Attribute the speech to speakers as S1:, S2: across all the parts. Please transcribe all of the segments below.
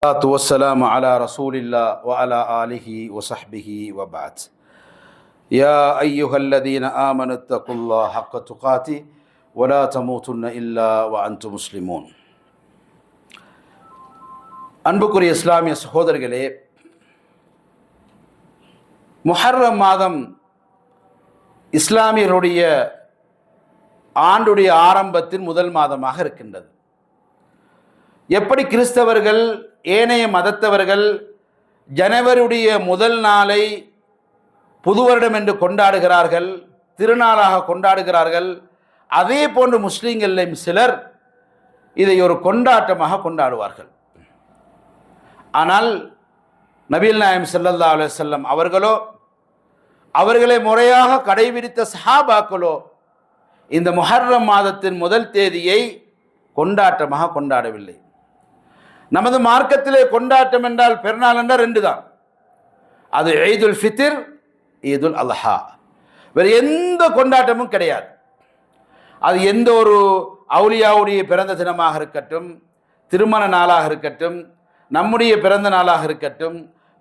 S1: والسلام على رسول الله وعلى آله وصحبه وبعد. يا أيها الذين آمنوا اتقوا الله حق تقاته ولا تموتن إلا وأنتم مسلمون. அன்புக்குரிய இஸ்லாமிய சகோதரர்களே, முஹர்ரம் மாதம் இஸ்லாமியருடைய ஆண்டுடைய ஆரம்பத்தின் முதல் மாதமாக இருக்கின்றது. எப்படி கிறிஸ்தவர்கள் ஏனைய மதத்தவர்கள் ஜனவரியுடைய முதல் நாளை புது வருடம் என்று கொண்டாடுகிறார்கள், திருநாளாக கொண்டாடுகிறார்கள், அதே போன்று முஸ்லீம்களிலும் சிலர் இதை ஒரு கொண்டாட்டமாக கொண்டாடுவார்கள். ஆனால் நபிகள் நாயகம் ஸல்லல்லாஹு அலைஹி வஸல்லம் அவர்களோ அவர்களை முறையாக கடைபிடித்த சஹாபாக்களோ இந்த முஹர்ரம் மாதத்தின் முதல் தேதியை கொண்டாட்டமாக கொண்டாடவில்லை. நமது மார்க்கத்திலே கொண்டாட்டம் என்றால் பெருநாள் என்றால் ரெண்டு தான், அது ஈதுல் ஃபித்ர், ஈதுல் அல்ஹா. வேறு எந்த கொண்டாட்டமும் கிடையாது. அது எந்த ஒரு அவுலியாவுடைய பிறந்த தினமாக இருக்கட்டும், திருமண நாளாக இருக்கட்டும், நம்முடைய பிறந்த நாளாக இருக்கட்டும்,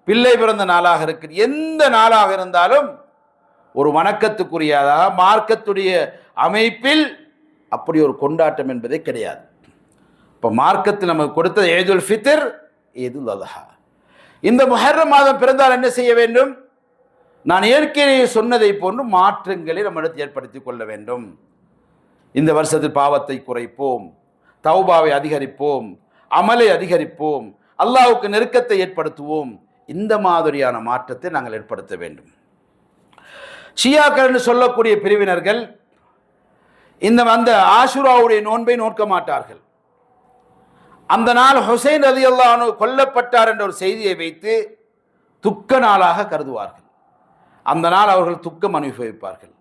S1: பிள்ளை பிறந்த நாளாக இருக்கட்டும், எந்த நாளாக இருந்தாலும் ஒரு வணக்கத்துக்குரியதாக மார்க்கத்துடைய அமைப்பில் அப்படி ஒரு கொண்டாட்டம் என்பதே கிடையாது. இப்போ மார்க்கத்தில் நமக்கு கொடுத்த ஈதுல் ஃபித்ர், ஈதுல் அல்ஹா. இந்த முஹர்ரம் மாதம் பிறந்தால் என்ன செய்ய வேண்டும்? நான் ஏற்கனவே சொன்னதை போன்று மாற்றங்களை நம்மிடத்தில் ஏற்படுத்தி கொள்ள வேண்டும். இந்த வருஷத்தில் பாவத்தை குறைப்போம், தௌபாவை அதிகரிப்போம், அமலை அதிகரிப்போம், அல்லாஹ்வுக்கு நெருக்கத்தை ஏற்படுத்துவோம். இந்த மாதிரியான மாற்றத்தை நாங்கள் ஏற்படுத்த வேண்டும். ஷியாக்கள் என்று சொல்லக்கூடிய பிரிவினர்கள் அந்த ஆஷுராவுடைய நோன்பை நோக்க மாட்டார்கள். அந்த நாள் ஹுசைன் ரலியல்லாஹு அன்ஹு கொல்லப்பட்டார் என்ற ஒரு செய்தியை வைத்து துக்க நாளாக கருதுவார்கள். அந்த நாள் அவர்கள் துக்கம் அனுபவிப்பார்கள்.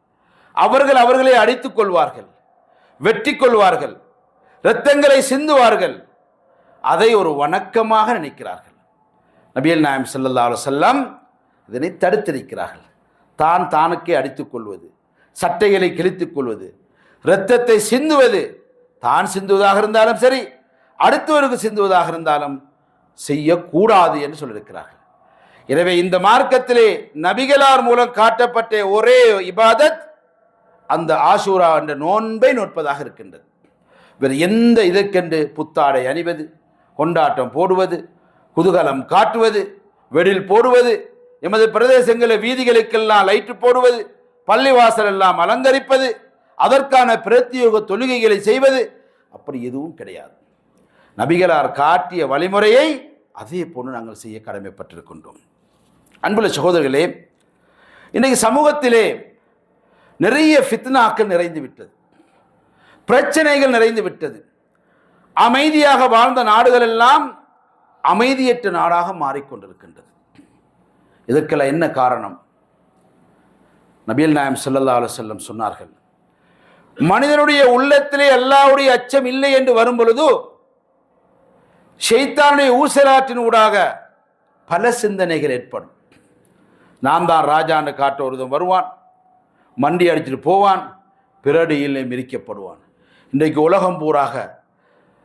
S1: அவர்களை அடித்துக் கொள்வார்கள், வெற்றி கொள்வார்கள், இரத்தங்களை சிந்துவார்கள். அதை ஒரு வணக்கமாக நினைக்கிறார்கள். நபிகள் நாயகம் ஸல்லல்லாஹு அலைஹி வஸல்லம் இதனை தடுத்திருக்கிறார்கள். தானுக்கே அடித்துக் கொள்வது, சட்டைகளை கிழித்துக் கொள்வது, இரத்தத்தை சிந்துவது, தான் சிந்துவதாக இருந்தாலும் சரி, அடுத்தவருக்கு சிந்துவதாக இருந்தாலும் செய்யக்கூடாது என்று சொல்லியிருக்கிறார்கள். எனவே இந்த மார்க்கத்திலே நபிகளார் மூலம் காட்டப்பட்ட ஒரே இபாதத் அந்த ஆஷூரா என்ற நோன்பை நோட்பதாக இருக்கின்றது. வேறு எந்த இதற்கென்று புத்தாடை அணிவது, கொண்டாட்டம் போடுவது, குதூகலம் காட்டுவது, வெடில் போடுவது, எமது பிரதேசங்களில் வீதிகளுக்கெல்லாம் லைட்டு போடுவது, பள்ளிவாசல் எல்லாம் அலங்கரிப்பது, அதற்கான பிரத்யோக தொழுகைகளை செய்வது, அப்படி எதுவும் கிடையாது. நபிகளார் காட்டிய வழிமுறையை அதே போன்று நாங்கள் செய்ய கடமைப்பட்டிருக்கின்றோம். அன்புள்ள சகோதரர்களே, இன்றைக்கு சமூகத்திலே நிறைய ஃபித்னாக்கள் நிறைந்து விட்டது, பிரச்சனைகள் நிறைந்து விட்டது. அமைதியாக வாழ்ந்த நாடுகள் எல்லாம் அமைதியற்ற நாடாக மாறிக்கொண்டிருக்கின்றது. இதற்கெல்லாம் என்ன காரணம்? நபிகள் நாயகம் ஸல்லல்லாஹு அலைஹி வஸல்லம் சொன்னார்கள், மனிதனுடைய உள்ளத்திலே அல்லாஹ்வுடைய அச்சம் இல்லை என்று வரும் பொழுது ஷைத்தானுடைய ஊசலாற்றின் ஊடாக பல சிந்தனைகள் ஏற்படும். நான் தான் ராஜான்னு காட்ட ஒருவன் வருவான், மண்டி அடிச்சுட்டு போவான், பிறடியில் மிரிக்கப்படுவான். இன்றைக்கு உலகம் பூராக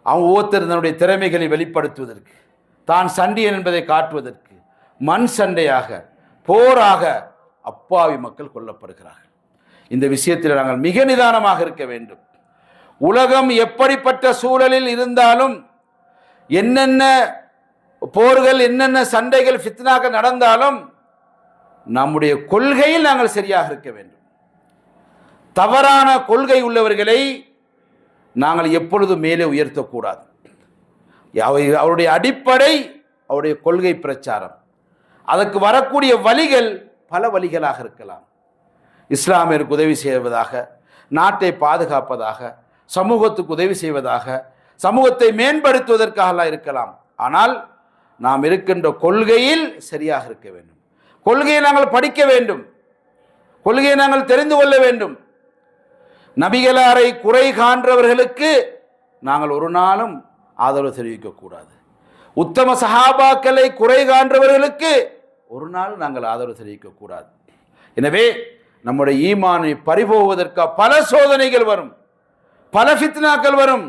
S1: அவன் ஒவ்வொருத்தர் தன்னுடைய திறமைகளை வெளிப்படுத்துவதற்கு, தான் சண்டியன் என்பதை காட்டுவதற்கு மண் சண்டையாக, போராக அப்பாவி மக்கள் கொல்லப்படுகிறார்கள். இந்த விஷயத்தில் நாங்கள் மிக நிதானமாக இருக்க வேண்டும். உலகம் எப்படிப்பட்ட சூழலில் இருந்தாலும், என்னென்ன போர்கள், என்னென்ன சண்டைகள், ஃபித்னாக்கள் நடந்தாலும் நம்முடைய கொள்கையில் நாங்கள் சரியாக இருக்க வேண்டும். தவறான கொள்கை உள்ளவர்களை நாங்கள் எப்பொழுதும் மேலே உயர்த்தக்கூடாது. அவருடைய அடிப்படை அவருடைய கொள்கை பிரச்சாரம். அதற்கு வரக்கூடிய வழிகள் பல வழிகளாக இருக்கலாம். இஸ்லாமியருக்கு உதவி செய்வதாக, நாட்டை பாதுகாப்பதாக, சமூகத்துக்கு உதவி செய்வதாக, சமூகத்தை மேம்படுத்துவதற்காக இருக்கலாம். ஆனால் நாம் இருக்கின்ற கொள்கையில் சரியாக இருக்க வேண்டும். கொள்கையை நாங்கள் படிக்க வேண்டும், கொள்கையை நாங்கள் தெரிந்து கொள்ள வேண்டும். நபிகளாரை குறை காண்றவர்களுக்கு நாங்கள் ஒரு நாளும் ஆதரவு தெரிவிக்கக்கூடாது. உத்தம சஹாபாக்களை குறை காண்றவர்களுக்கு ஒரு நாள் நாங்கள் ஆதரவு தெரிவிக்கக்கூடாது. எனவே நம்முடைய ஈமானை பறிபோவதற்கு பல சோதனைகள் வரும், பல ஃபித்னாக்கள் வரும்.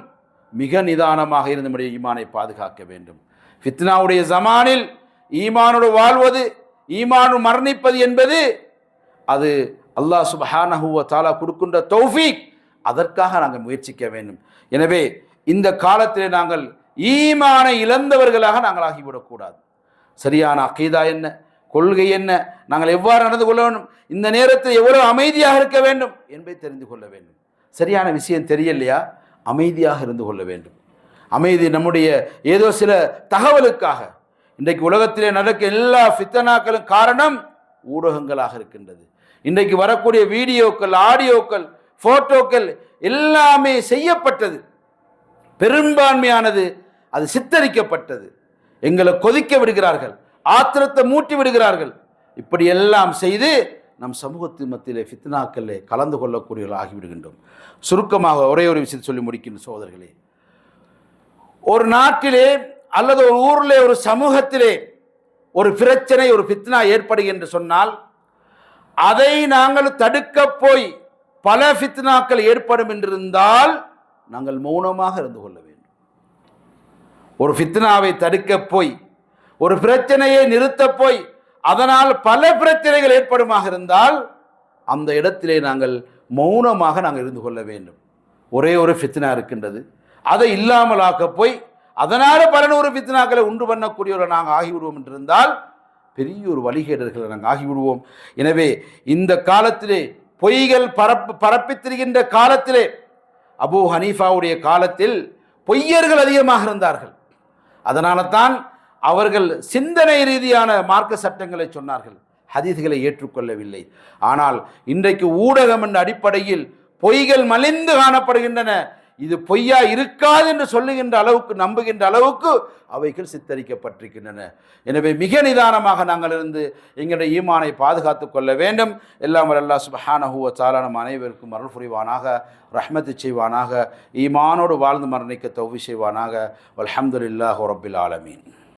S1: மிக நிதானமாக இருந்து நம்முடைய ஈமானை பாதுகாக்க வேண்டும். ஃபித்னாவுடைய ஜமானில் ஈமானோடு வாழ்வது, ஈமானோடு மரணிப்பது என்பது அது அல்லாஹ் சுப்ஹானஹு வ தஆலா கொடுக்கின்ற தௌஃபீக். அதற்காக நாங்கள் முயற்சிக்க வேண்டும். எனவே இந்த காலத்திலே நாங்கள் ஈமானை இழந்தவர்களாக நாங்கள் ஆகிவிடக்கூடாது. சரியான அகீதா என்ன, கொள்கை என்ன, நாங்கள் எவ்வாறு நடந்து கொள்ள வேண்டும், இந்த நேரத்தில் எவ்வளவு அமைதியாக இருக்க வேண்டும் என்பதை தெரிந்து கொள்ள வேண்டும். சரியான விஷயம் தெரியலையா, அமைதியாக இருந்து கொள்ள வேண்டும். அமைதி நம்முடைய ஏதோ சில தகவலுக்காக இன்றைக்கு உலகத்திலே நடக்க எல்லா ஃபித்னாக்களும் காரணம் ஊடகங்களாக இருக்கின்றது. இன்றைக்கு வரக்கூடிய வீடியோக்கள், ஆடியோக்கள், போட்டோக்கள் எல்லாமே செய்யப்பட்டது, பெரும்பான்மையானது அது சித்தரிக்கப்பட்டது. எங்களை கொதிக்க விடுகிறார்கள், ஆத்திரத்தை மூட்டி விடுகிறார்கள். இப்படி எல்லாம் செய்து நம் சமூகத்தின் மத்தியிலே ஃபித்னாக்களே கலந்து கொள்ளக்கூடியவர்கள் ஆகிவிடுகின்றோம். சுருக்கமாக ஒரே ஒரு விஷயத்தை சொல்லி முடிக்கின்ற சகோதரர்களே, ஒரு நாட்டிலே அல்லது ஒரு ஊரிலே ஒரு சமூகத்திலே ஒரு பிரச்சனை, ஒரு ஃபித்னா ஏற்படுகின்ற சொன்னால் அதை நாங்கள் தடுக்க போய் பல ஃபித்னாக்கள் ஏற்படும் என்றிருந்தால் நாங்கள் மௌனமாக இருந்து கொள்ள வேண்டும். ஒரு ஃபித்னாவை தடுக்க போய், ஒரு பிரச்சனையை நிறுத்த போய் அதனால் பல பிரச்சனைகள் ஏற்படுமாக இருந்தால் அந்த இடத்திலே நாங்கள் மௌனமாக நாங்கள் இருந்து கொள்ள வேண்டும். ஒரே ஒரு ஃபித்னா இருக்கின்றது, அதை இல்லாமலாக்க போய் அதனால் பல நூறு ஃபித்னாக்களை உண்டு பண்ணக்கூடியவர்கள் நாங்கள் ஆகிவிடுவோம் என்றிருந்தால் பெரிய ஒரு வழிகேடர்களை நாங்கள் ஆகிவிடுவோம். எனவே இந்த காலத்திலே பொய்கள் பரப்பித் திரிகின்ற காலத்திலே, அபூ ஹனீஃபாவுடைய காலத்தில் பொய்யர்கள் அதிகமாக இருந்தார்கள். அதனால தான் அவர்கள் சிந்தனை ரீதியான மார்க்க சட்டங்களை சொன்னார்கள், ஹதீஸ்களை ஏற்றுக்கொள்ளவில்லை. ஆனால் இன்றைக்கு ஊடகம் என்ற அடிப்படையில் பொய்கள் மலிந்து காணப்படுகின்றன. இது பொய்யா இருக்காது என்று சொல்லுகின்ற அளவுக்கு, நம்புகின்ற அளவுக்கு அவைகள் சித்தரிக்கப்பட்டிருக்கின்றன. எனவே மிக நிதானமாக நாங்கள் இருந்து எங்களுடைய ஈமானை பாதுகாத்து கொள்ள வேண்டும். எல்லாம் அல்லாஹ் சுப்ஹானஹு வ தஆலா நம் அனைவருக்கும் அருள் புரிவானாக, ரஹ்மத்து செய்வானாக, ஈமானோடு வாழ்ந்து மரணிக்க தௌஃபீக் செய்வானாக. வல்ஹம்துலில்லாஹி ரப்பில் ஆலமீன்.